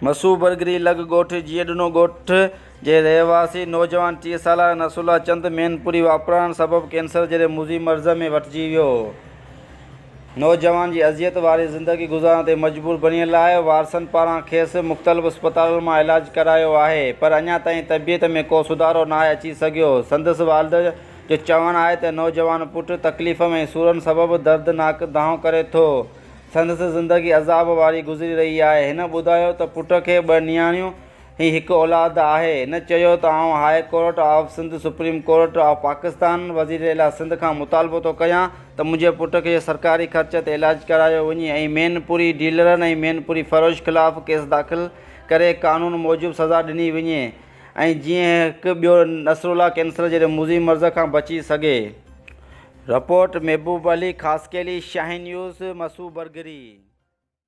मसूब बरगरी लग ॻोठ जीअडनो ॻोठ जे रहवासी नौजवान 30 साल नसरुल्ला चंद मैनपुरी वापरण सबबि कैंसर जहिड़े मुज़ी मर्ज़ में वठिजी वियो। नौजवान जी अज़ियत वारी ज़िंदगी गुज़ारण ते मजबूर बणियल आहे। वारसनि पारां खेसि मुख़्तलिफ़ अस्पतालुनि मां इलाजु करायो आहे, पर अञा ताईं तबियत में को सुधारो नाहे अची सघियो। संदसि वालिद जो चवणु आहे त नौजवान पुटु तकलीफ़ में सूरनि सबबि दर्दनाक दांहों करे थो। संदसि ज़िंदगी अज़ाब वारी गुज़री रही आहे। हिन ॿुधायो त पुट खे 2 नियाणियूं ही हिकु औलाद आहे। हिन चयो त आउं high court of Sindh supreme court of Pakistan वज़ीर आला सिंध खां मुतालबो थो कयां त मुंहिंजे पुट खे सरकारी ख़र्च ते इलाजु करायो वञे ऐं मैनपुरी डीलरनि ऐं मैनपुरी फ़रोश ख़िलाफ़ु केस दाख़िल करे क़ानून मूजिबि सज़ा ॾिनी वञे ऐं जीअं हिकु ॿियो नसरुल्ला कैंसर जहिड़े मुज़ी मर्ज़ खां बची सघे। रिपोर्ट महबूब अली, ख़ासकेली, शाहीन न्यूज़, मसूब बरगरी।